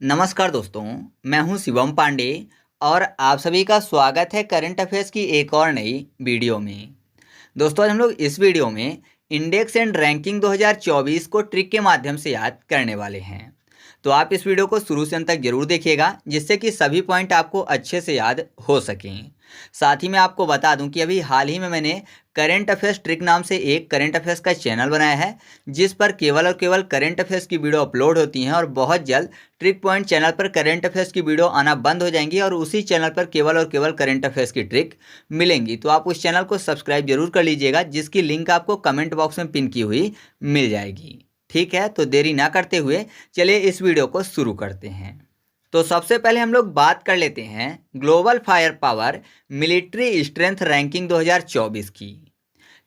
नमस्कार दोस्तों, मैं हूं शिवम पांडे और आप सभी का स्वागत है करंट अफेयर्स की एक और नई वीडियो में। दोस्तों, आज हम लोग इस वीडियो में इंडेक्स एंड रैंकिंग 2024 को ट्रिक के माध्यम से याद करने वाले हैं। तो आप इस वीडियो को शुरू से अंत तक जरूर देखिएगा, जिससे कि सभी पॉइंट आपको अच्छे से याद हो सकें। साथ ही मैं आपको बता दूं कि अभी हाल ही में मैंने करंट अफेयर्स ट्रिक नाम से एक करंट अफेयर्स का चैनल बनाया है, जिस पर केवल और केवल करंट अफेयर्स की वीडियो अपलोड होती हैं और बहुत जल्द ट्रिक पॉइंट चैनल पर करंट अफेयर्स की वीडियो आना बंद हो जाएंगी और उसी चैनल पर केवल और केवल करंट अफेयर्स की ट्रिक मिलेंगी। तो आप उस चैनल को सब्सक्राइब जरूर कर लीजिएगा, जिसकी लिंक आपको कमेंट बॉक्स में पिन की हुई मिल जाएगी। ठीक है, तो देरी ना करते हुए चलिए इस वीडियो को शुरू करते हैं। तो सबसे पहले हम लोग बात कर लेते हैं global fire power military strength ranking 2024 की,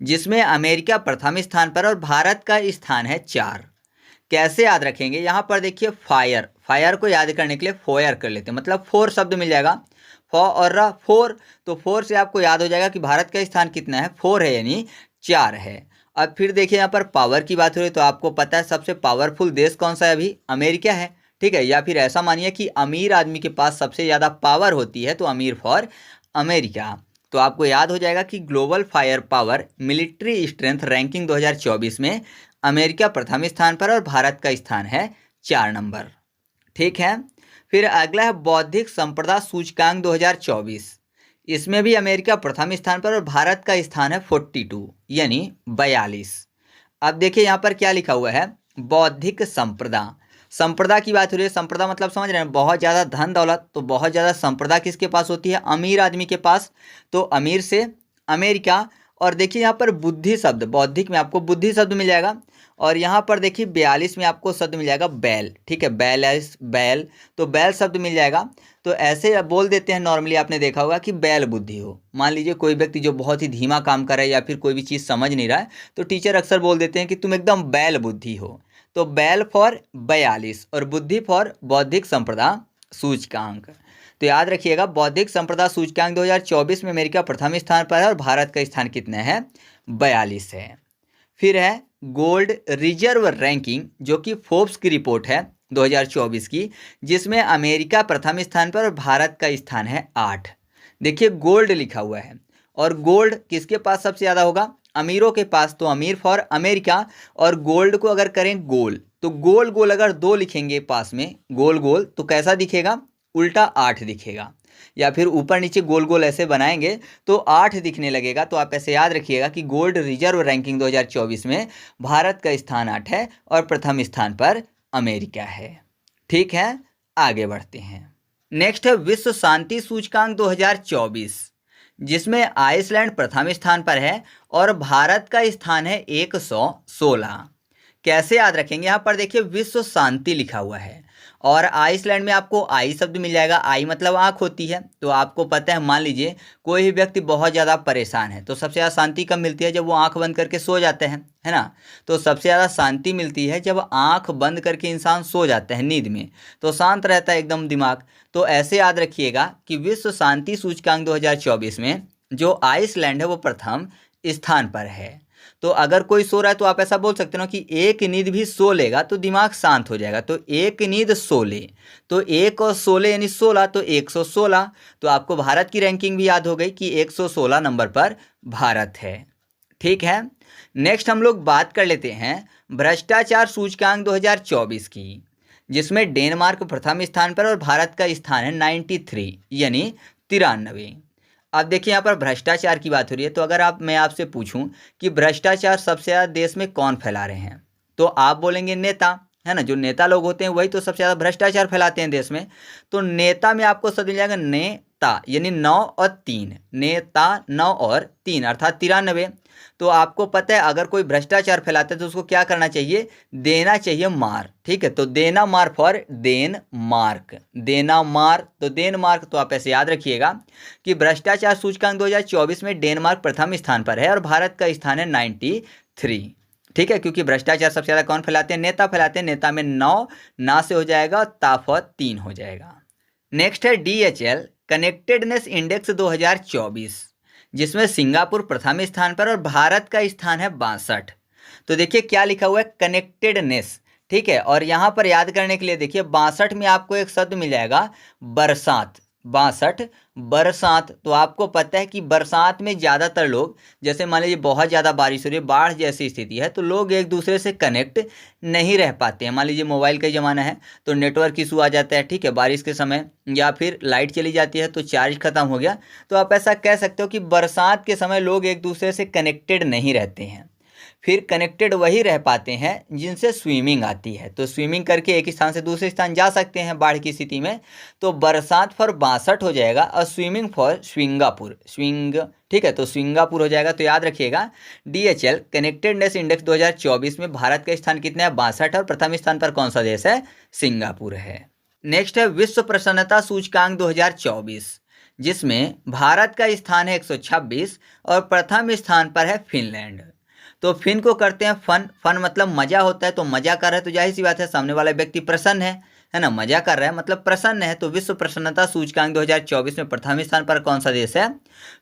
जिसमें अमेरिका प्रथम स्थान पर और भारत का स्थान है 4। कैसे याद रखेंगे? यहाँ पर देखिए, फायर को याद करने के लिए फोयर कर लेते हैं, मतलब 4 शब्द मिल जाएगा। और 4, तो 4 से आपको याद हो जाएगा कि भारत का स्थान कितना है, 4 है, यानी 4 है। अब फिर देखिए, यहाँ पर पावर की बात हो रही है, तो आपको पता है सबसे पावरफुल देश कौन सा है? अभी अमेरिका है। ठीक है, या फिर ऐसा मानिए कि अमीर आदमी के पास सबसे ज़्यादा पावर होती है, तो अमीर फॉर अमेरिका। तो आपको याद हो जाएगा कि global fire power military strength ranking 2024 में अमेरिका प्रथम स्थान पर और भारत का स्थान है 4 नंबर। ठीक है, फिर अगला है बौद्धिक संपदा सूचकांक 2024। इसमें भी अमेरिका प्रथम स्थान पर और भारत का स्थान है 42, यानी 42। अब देखिए यहाँ पर क्या लिखा हुआ है, बौद्धिक संपदा। संपदा की बात हो रही है, संपदा मतलब समझ रहे हैं, बहुत ज़्यादा धन दौलत। तो बहुत ज़्यादा संपदा किसके पास होती है? अमीर आदमी के पास। तो अमीर से अमेरिका। और देखिए यहाँ पर बुद्धि शब्द, बौद्धिक में आपको बुद्धि शब्द मिल जाएगा। और यहाँ पर देखिए 42 में आपको शब्द मिल जाएगा बैल। ठीक है, बैल, तो बैल शब्द मिल जाएगा। तो ऐसे बोल देते हैं, नॉर्मली आपने देखा होगा कि बैल बुद्धि हो। मान लीजिए कोई व्यक्ति जो बहुत ही धीमा काम कर रहा है या फिर कोई भी चीज़ समझ नहीं रहा है, तो टीचर अक्सर बोल देते हैं कि तुम एकदम बैल बुद्धि हो। तो बैल फॉर 42 और बुद्धि फॉर बौद्धिक संपदा सूचकांक। तो याद रखिएगा, बौद्धिक संपदा सूचकांक 2024 में अमेरिका प्रथम स्थान पर है और भारत का स्थान कितना है? 42 है। फिर है गोल्ड रिजर्व रैंकिंग, जो कि फोर्ब्स की रिपोर्ट है 2024 की, जिसमें अमेरिका प्रथम स्थान पर और भारत का स्थान है 8। देखिए गोल्ड लिखा हुआ है, और गोल्ड किसके पास सबसे ज़्यादा होगा? अमीरों के पास। तो अमीर फॉर अमेरिका। और गोल्ड को अगर करें गोल, तो गोल गोल अगर 2 लिखेंगे पास में, गोल गोल, तो कैसा दिखेगा? उल्टा 8 दिखेगा। या फिर ऊपर नीचे गोल गोल ऐसे बनाएंगे तो 8 दिखने लगेगा। तो आप ऐसे याद रखिएगा कि गोल्ड रिजर्व रैंकिंग 2024 में भारत का स्थान 8 है और प्रथम स्थान पर अमेरिका है। ठीक है, आगे बढ़ते हैं। नेक्स्ट है विश्व शांति सूचकांक 2024, जिसमें आइसलैंड प्रथम स्थान पर है और भारत का स्थान है 116। कैसे याद रखेंगे? यहाँ पर देखिए विश्व शांति लिखा हुआ है और आइसलैंड में आपको आई शब्द मिल जाएगा। आई मतलब आँख होती है। तो आपको पता है, मान लीजिए कोई भी व्यक्ति बहुत ज़्यादा परेशान है, तो सबसे ज़्यादा शांति कब मिलती है? जब वो आँख बंद करके सो जाते हैं, है ना। तो सबसे ज़्यादा शांति मिलती है जब आँख बंद करके इंसान सो जाता है नींद में, तो शांत रहता है एकदम दिमाग। तो ऐसे याद रखिएगा कि विश्व शांति सूचकांक 2024 में जो आइसलैंड है वो प्रथम स्थान पर है। तो अगर कोई सो रहा है तो आप ऐसा बोल सकते हो कि एक नींद भी सो लेगा तो दिमाग शांत हो जाएगा। तो एक नींद सो ले, तो 1 और 16 यानी 16, तो 116। तो आपको भारत की रैंकिंग भी याद हो गई कि 116 नंबर पर भारत है। ठीक है, नेक्स्ट हम लोग बात कर लेते हैं भ्रष्टाचार सूचकांक 2024 की, जिसमें डेनमार्क प्रथम स्थान पर और भारत का स्थान है 93, यानी 93। अब देखिए यहाँ पर भ्रष्टाचार की बात हो रही है, तो अगर मैं आपसे पूछूं कि भ्रष्टाचार सबसे ज़्यादा देश में कौन फैला रहे हैं, तो आप बोलेंगे नेता, है ना। जो नेता लोग होते हैं वही तो सबसे ज़्यादा भ्रष्टाचार फैलाते हैं देश में। तो नेता में आपको शब्द मिल जाएगा नेता, यानी 9 और 3, नेता 9 और 3 अर्थात 93। तो आपको पता है अगर कोई भ्रष्टाचार फैलाता है तो उसको क्या करना चाहिए? देना चाहिए मार। ठीक है, तो देना मार फॉर डेनमार्क, देना मार, तो डेनमार्क। तो आप ऐसे याद रखिएगा कि भ्रष्टाचार सूचकांक 2024 में डेनमार्क प्रथम स्थान पर है और भारत का स्थान है 93। ठीक है, क्योंकि भ्रष्टाचार सबसे ज़्यादा कौन फैलाते हैं? नेता फैलाते हैं। नेता में 9 ना से हो जाएगा और ताफत 3 हो जाएगा। नेक्स्ट है DHL कनेक्टेडनेस इंडेक्स 2024, जिसमें सिंगापुर प्रथम स्थान पर और भारत का स्थान है 62। तो देखिए क्या लिखा हुआ है, कनेक्टेडनेस। ठीक है। और यहाँ पर याद करने के लिए देखिए 62 में आपको एक शब्द मिल जाएगा बरसात। 62 बरसात। तो आपको पता है कि बरसात में ज़्यादातर लोग, जैसे मान लीजिए बहुत ज़्यादा बारिश हो रही है, बाढ़ जैसी स्थिति है, तो लोग एक दूसरे से कनेक्ट नहीं रह पाते हैं। मान लीजिए मोबाइल का ज़माना है तो नेटवर्क इशू आ जाता है, ठीक है, बारिश के समय, या फिर लाइट चली जाती है तो चार्ज खत्म हो गया। तो आप ऐसा कह सकते हो कि बरसात के समय लोग एक दूसरे से कनेक्टेड नहीं रहते हैं। फिर कनेक्टेड वही रह पाते हैं जिनसे स्विमिंग आती है, तो स्विमिंग करके एक स्थान से दूसरे स्थान जा सकते हैं बाढ़ की स्थिति में। तो बरसात फॉर 62 हो जाएगा और स्विमिंग फॉर स्विंगापुर, स्विंग, ठीक है, तो स्विंगापुर हो जाएगा। तो याद रखिएगा DHL कनेक्टेडनेस इंडेक्स 2024 में भारत का स्थान कितना है? 62, और प्रथम स्थान पर कौन सा देश है? सिंगापुर है। नेक्स्ट है विश्व प्रसन्नता सूचकांक 2024, जिसमें भारत का स्थान है 126 और प्रथम स्थान पर है फिनलैंड। तो फिन को करते हैं फन, फन मतलब मजा होता है, तो मजा कर रहा है तो जाहिर सी बात है सामने वाला व्यक्ति प्रसन्न है ना, मजा कर रहा है मतलब प्रसन्न है। तो विश्व प्रसन्नता सूचकांक 2024 में प्रथम स्थान पर कौन सा देश है?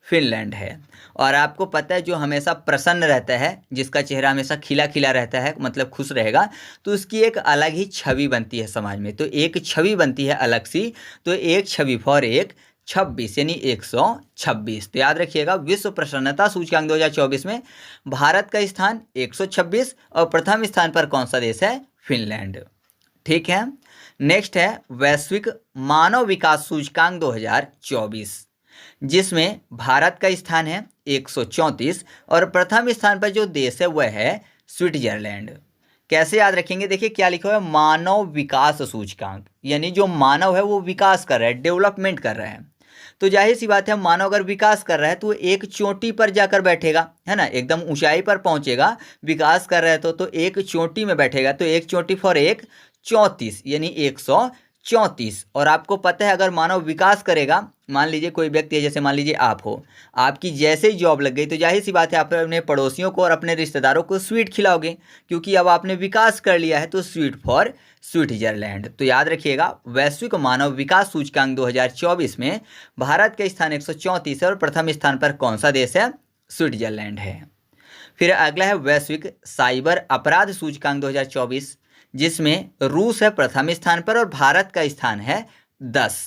फिनलैंड है। और आपको पता है जो हमेशा प्रसन्न रहता है, जिसका चेहरा हमेशा खिला खिला रहता है, मतलब खुश रहेगा, तो उसकी एक अलग ही छवि बनती है समाज में। तो एक छवि बनती है अलग सी, तो एक छवि फॉर एक 26 यानी 126। तो याद रखिएगा विश्व प्रसन्नता सूचकांक 2024 में भारत का स्थान 126 और प्रथम स्थान पर कौन सा देश है? फिनलैंड। ठीक है। नेक्स्ट है वैश्विक मानव विकास सूचकांक 2024, जिसमें भारत का स्थान है 134 और प्रथम स्थान पर जो देश है वह है स्विट्जरलैंड। कैसे याद रखेंगे? देखिए क्या लिखा हुआ है, मानव विकास सूचकांक, यानी जो मानव है वो विकास कर रहा है, डेवलपमेंट कर रहा है। तो जाहिर सी बात है मानव अगर विकास कर रहा है तो एक चोटी पर जाकर बैठेगा, है ना, एकदम ऊंचाई पर पहुंचेगा। विकास कर रहा है तो एक चोटी में बैठेगा, तो एक चोटी फॉर एक 34 यानी 134। और आपको पता है अगर मानव विकास करेगा, मान लीजिए कोई व्यक्ति है, जैसे मान लीजिए आप हो, आपकी जैसे ही जॉब लग गई तो जाहिर सी बात है आप अपने पड़ोसियों को और अपने रिश्तेदारों को स्वीट खिलाओगे, क्योंकि अब आपने विकास कर लिया है। तो स्वीट फॉर स्विट्जरलैंड। तो याद रखिएगा वैश्विक मानव विकास सूचकांक 2024 में भारत का स्थान 134 है और प्रथम स्थान पर कौन सा देश है? स्विट्जरलैंड है। फिर अगला है वैश्विक साइबर अपराध सूचकांक 2024, जिसमें रूस है प्रथम स्थान पर और भारत का स्थान है 10।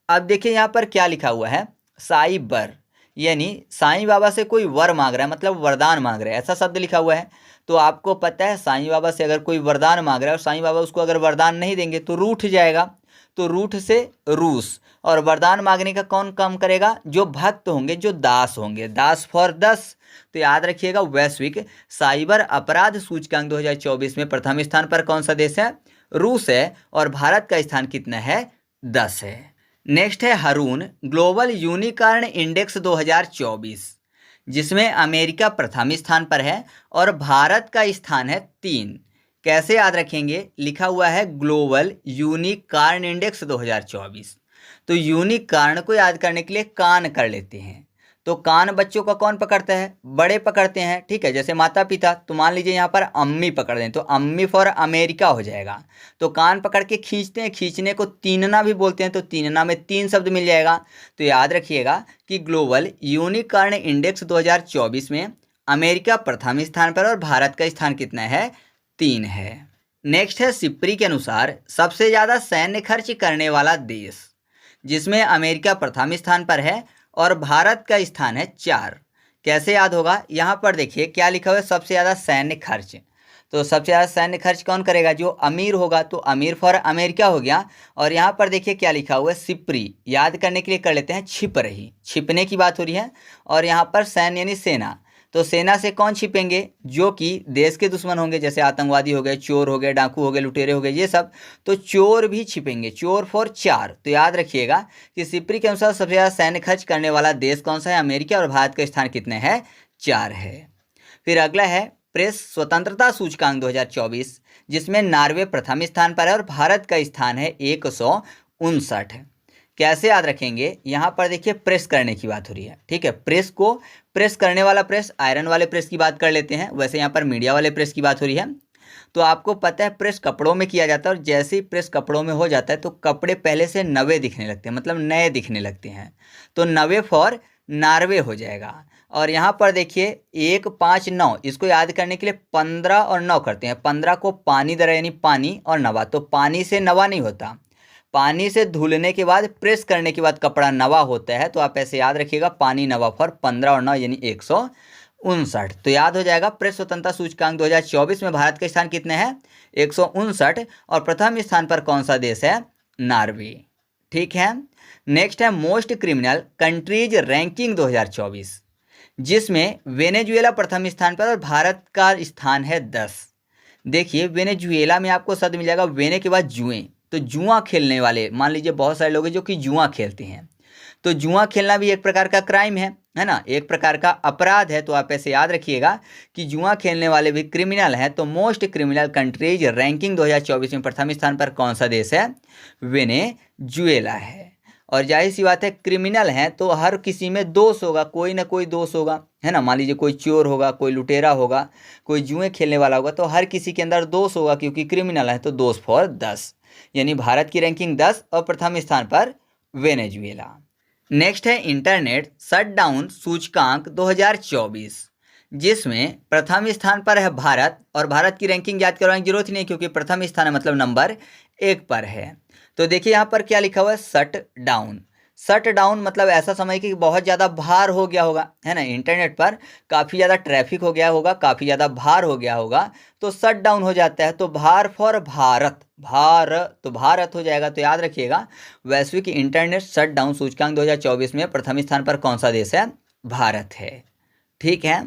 अब देखिए यहाँ पर क्या लिखा हुआ है, साइबर, यानी साईं बाबा से कोई वर मांग रहा है, मतलब वरदान मांग रहा है, ऐसा शब्द लिखा हुआ है। तो आपको पता है साईं बाबा से अगर कोई वरदान मांग रहा है और साईं बाबा उसको अगर वरदान नहीं देंगे तो रूठ जाएगा, तो रूठ से रूस। और वरदान मांगने का कौन काम करेगा? जो भक्त होंगे, जो दास होंगे, दास फॉर 10। तो याद रखिएगा वैश्विक साइबर अपराध सूचकांक 2024 में प्रथम स्थान पर कौन सा देश है? रूस है। और भारत का स्थान कितना है? 10 है। नेक्स्ट है हारून ग्लोबल यूनिकॉर्न इंडेक्स 2024, जिसमें अमेरिका प्रथम स्थान पर है और भारत का स्थान है 3। कैसे याद रखेंगे? लिखा हुआ है ग्लोबल यूनिकॉर्न इंडेक्स 2024। तो यूनिकॉर्न को याद करने के लिए कान कर लेते हैं। तो कान बच्चों का कौन पकड़ता है? बड़े पकड़ते हैं, ठीक है, जैसे माता पिता। तो मान लीजिए यहाँ पर अम्मी पकड़ दें तो अम्मी फॉर अमेरिका हो जाएगा। तो कान पकड़ के खींचते हैं, खींचने को तीनना भी बोलते हैं, तो तीनना में 3 शब्द मिल जाएगा। तो याद रखिएगा कि ग्लोबल यूनिकॉर्न इंडेक्स 2024 में अमेरिका प्रथम स्थान पर और भारत का स्थान कितना है? 3 है। नेक्स्ट है सिप्री के अनुसार सबसे ज़्यादा सैन्य खर्च करने वाला देश, जिसमें अमेरिका प्रथम स्थान पर है और भारत का स्थान है 4। कैसे याद होगा? यहाँ पर देखिए क्या लिखा हुआ है, सबसे ज़्यादा सैन्य खर्च। तो सबसे ज़्यादा सैन्य खर्च कौन करेगा? जो अमीर होगा, तो अमीर फॉर अमेरिका हो गया। और यहाँ पर देखिए क्या लिखा हुआ है, सिप्री, याद करने के लिए कर लेते हैं छिप रही, छिपने की बात हो रही है। और यहाँ पर सैन्य यानी सेना, तो सेना से कौन छिपेंगे? जो कि देश के दुश्मन होंगे, जैसे आतंकवादी हो गए, चोर हो गए, डाकू हो गए, लुटेरे हो गए, ये सब। तो चोर भी छिपेंगे, चोर फॉर 4। तो याद रखिएगा कि सिप्री के अनुसार सबसे ज़्यादा सैन्य खर्च करने वाला देश कौन सा है? अमेरिका। और भारत का स्थान कितने है? 4 है। फिर अगला है प्रेस स्वतंत्रता सूचकांक 2024, जिसमें नॉर्वे प्रथम स्थान पर है और भारत का स्थान है 159। कैसे याद रखेंगे? यहाँ पर देखिए प्रेस करने की बात हो रही है, ठीक है, प्रेस को प्रेस करने वाला प्रेस, आयरन वाले प्रेस की बात कर लेते हैं, वैसे यहाँ पर मीडिया वाले प्रेस की बात हो रही है। तो आपको पता है प्रेस कपड़ों में किया जाता है, और जैसे ही प्रेस कपड़ों में हो जाता है तो कपड़े पहले से नवे दिखने लगते हैं, मतलब नए दिखने लगते हैं। तो नवे फॉर नॉर्वे हो जाएगा। और यहाँ पर देखिए 1, 5, 9, इसको याद करने के लिए 15 और 9 करते हैं। 15 को पानी दरा यानी पानी और नवा, तो पानी से नवा नहीं होता, पानी से धुलने के बाद प्रेस करने के बाद कपड़ा नवा होता है। तो आप ऐसे याद रखिएगा, पानी नवा फॉर 15 और 9 यानी 159। तो याद हो जाएगा। प्रेस स्वतंत्रता सूचकांक 2024 में भारत के स्थान कितने हैं? 159। और प्रथम स्थान पर कौन सा देश है? नॉर्वे। ठीक है। नेक्स्ट है मोस्ट क्रिमिनल कंट्रीज रैंकिंग 2024, जिसमें वेनेजुएला प्रथम स्थान पर और भारत का स्थान है 10। देखिए वेनेजुएला में आपको शब्द मिल जाएगा वेने के बाद जुए, तो जुआ खेलने वाले, मान लीजिए बहुत सारे लोग हैं जो कि जुआ खेलते हैं, तो जुआ खेलना भी एक प्रकार का क्राइम है ना, एक प्रकार का अपराध है। तो आप ऐसे याद रखिएगा कि जुआ खेलने वाले भी क्रिमिनल हैं। तो मोस्ट क्रिमिनल कंट्रीज रैंकिंग 2024 में प्रथम स्थान पर कौन सा देश है? वेनेजुएला है। और जाहिर सी बात है, क्रिमिनल हैं तो हर किसी में दोष होगा, कोई ना कोई दोष होगा, है ना। मान लीजिए कोई चोर होगा, कोई लुटेरा होगा, कोई जुए खेलने वाला होगा, तो हर किसी के अंदर दोष होगा, क्योंकि क्रिमिनल है तो दोष फॉर 10, यानी भारत की रैंकिंग 10 और प्रथम स्थान पर वेनेजुएला। नेक्स्ट है इंटरनेट शटडाउन सूचकांक 2024, जिसमें प्रथम स्थान पर है भारत, और भारत की रैंकिंग याद करवाने की जरूरत ही नहीं, क्योंकि प्रथम स्थान है मतलब नंबर 1 पर है। तो देखिए यहाँ पर क्या लिखा हुआ है? Shut down. शट डाउन मतलब ऐसा समय कि बहुत ज़्यादा भार हो गया होगा, है ना, इंटरनेट पर काफ़ी ज़्यादा ट्रैफिक हो गया होगा, काफ़ी ज़्यादा भार हो गया होगा, तो शट डाउन हो जाता है। तो भार फॉर भारत, भार तो भारत हो जाएगा। तो याद रखिएगा, वैश्विक इंटरनेट शट डाउन सूचकांक 2024 में प्रथम स्थान पर कौन सा देश है? भारत है। ठीक है।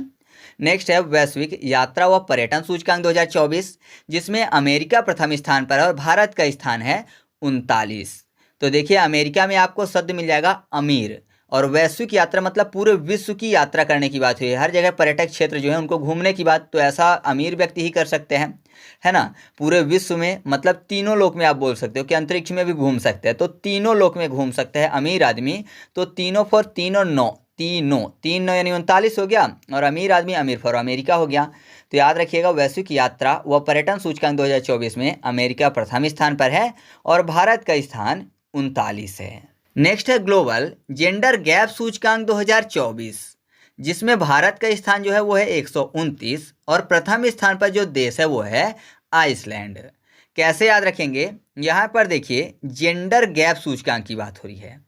नेक्स्ट है वैश्विक यात्रा व पर्यटन सूचकांक 2024, जिसमें अमेरिका प्रथम स्थान पर है और भारत का स्थान है 39। तो देखिए अमेरिका में आपको शब्द मिल जाएगा अमीर, और वैश्विक यात्रा मतलब पूरे विश्व की यात्रा करने की बात हुई है, हर जगह पर्यटक क्षेत्र जो है उनको घूमने की बात, तो ऐसा अमीर व्यक्ति ही कर सकते हैं, है ना। पूरे विश्व में मतलब तीनों लोक में आप बोल सकते हो कि अंतरिक्ष में भी घूम सकते हैं, तो तीनों लोक में घूम सकते हैं अमीर आदमी। तो तीनों फॉर तीन और 9, तीन 9 यानी 39 हो गया, और अमीर आदमी अमीर फॉर अमेरिका हो गया। तो याद रखिएगा, वैश्विक यात्रा व पर्यटन सूचकांक 2024 में अमेरिका प्रथम स्थान पर है और भारत का स्थान 39 है। नेक्स्ट है ग्लोबल जेंडर गैप सूचकांक 2024, जिसमें भारत का स्थान जो है वो है 129, और प्रथम स्थान पर जो देश है वो है आइसलैंड। कैसे याद रखेंगे? यहाँ पर देखिए जेंडर गैप सूचकांक की बात हो रही है,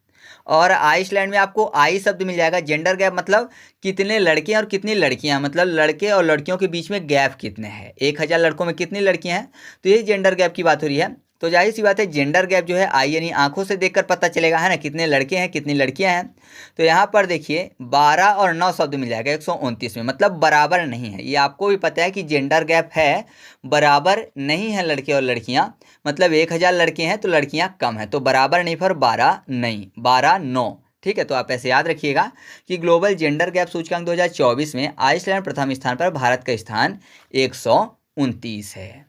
और आइसलैंड में आपको आई शब्द मिल जाएगा। जेंडर गैप मतलब कितने लड़के और कितनी लड़कियां, मतलब लड़के और लड़कियों के बीच में गैप कितने हैं, 1000 लड़कों में कितनी लड़कियां हैं, तो यही जेंडर गैप की बात हो रही है। तो जाहिर सी बात है, जेंडर गैप जो है आई यानी आंखों से देखकर पता चलेगा, है ना, कितने लड़के हैं कितनी लड़कियां हैं। तो यहाँ पर देखिए 12 और 9 शब्द मिल जाएगा 129 में, मतलब बराबर नहीं है। ये आपको भी पता है कि जेंडर गैप है, बराबर नहीं है लड़के और लड़कियां, मतलब 1000 लड़के हैं तो लड़कियां कम है, तो बराबर नहीं पर 12 नहीं, 12 9। ठीक है। तो आप ऐसे याद रखिएगा कि ग्लोबल जेंडर गैप सूचकांक 2024 में आइसलैंड प्रथम स्थान पर, भारत का स्थान 129 है।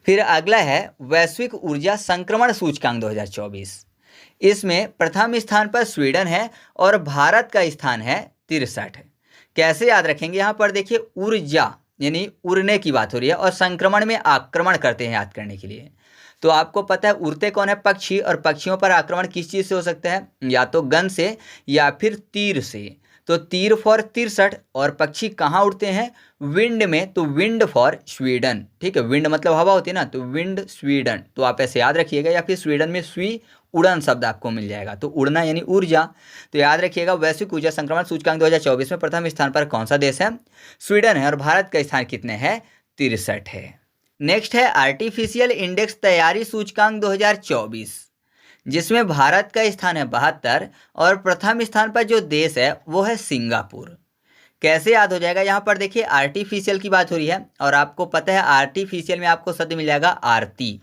फिर अगला है वैश्विक ऊर्जा संक्रमण सूचकांक 2024, इसमें प्रथम स्थान पर स्वीडन है और भारत का स्थान है 63। कैसे याद रखेंगे? यहाँ पर देखिए ऊर्जा यानी उड़ने की बात हो रही है, और संक्रमण में आक्रमण करते हैं याद करने के लिए। तो आपको पता है उड़ते कौन है? पक्षी, और पक्षियों पर आक्रमण किस चीज़ से हो सकता है? या तो गन से या फिर तीर से। तो तीर फॉर 63, और पक्षी कहाँ उड़ते हैं? विंड में, तो विंड फॉर स्वीडन। ठीक है, विंड मतलब हवा होती है ना, तो विंड स्वीडन। तो आप ऐसे याद रखिएगा, या फिर स्वीडन में स्वी उड़न शब्द आपको मिल जाएगा, तो उड़ना यानी ऊर्जा। तो याद रखिएगा वैश्विक ऊर्जा संक्रमण सूचकांक 2024 में प्रथम स्थान पर कौन सा देश है? स्वीडन है, और भारत का स्थान कितने है? 63 है। नेक्स्ट है आर्टिफिशियल इंडेक्स तैयारी सूचकांक 2024, जिसमें भारत का स्थान है 72, और प्रथम स्थान पर जो देश है वो है सिंगापुर। कैसे याद हो जाएगा? यहाँ पर देखिए आर्टिफिशियल की बात हो रही है, और आपको पता है आर्टिफिशियल में आपको शब्द मिल जाएगा आरती।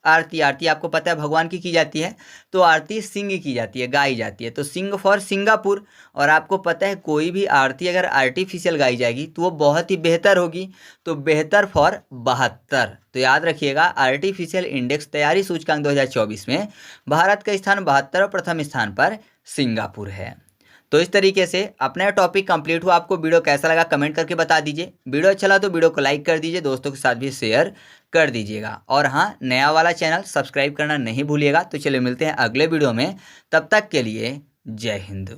आरती आपको पता है भगवान की जाती है, तो आरती सिंह की जाती है, गाई जाती है, तो सिंह फॉर सिंगापुर। और आपको पता है कोई भी आरती अगर आर्टिफिशियल गाई जाएगी तो वो बहुत ही बेहतर होगी, तो बेहतर फॉर 72। तो याद रखिएगा आर्टिफिशियल इंडेक्स तैयारी सूचकांक 2024 में भारत का स्थान 72 और प्रथम स्थान पर सिंगापुर है। तो इस तरीके से अपना टॉपिक कंप्लीट हुआ। आपको वीडियो कैसा लगा कमेंट करके बता दीजिए। वीडियो अच्छा लगा तो वीडियो को लाइक कर दीजिए, दोस्तों के साथ भी शेयर कर दीजिएगा, और हाँ, नया वाला चैनल सब्सक्राइब करना नहीं भूलिएगा। तो चलिए मिलते हैं अगले वीडियो में, तब तक के लिए जय हिंद।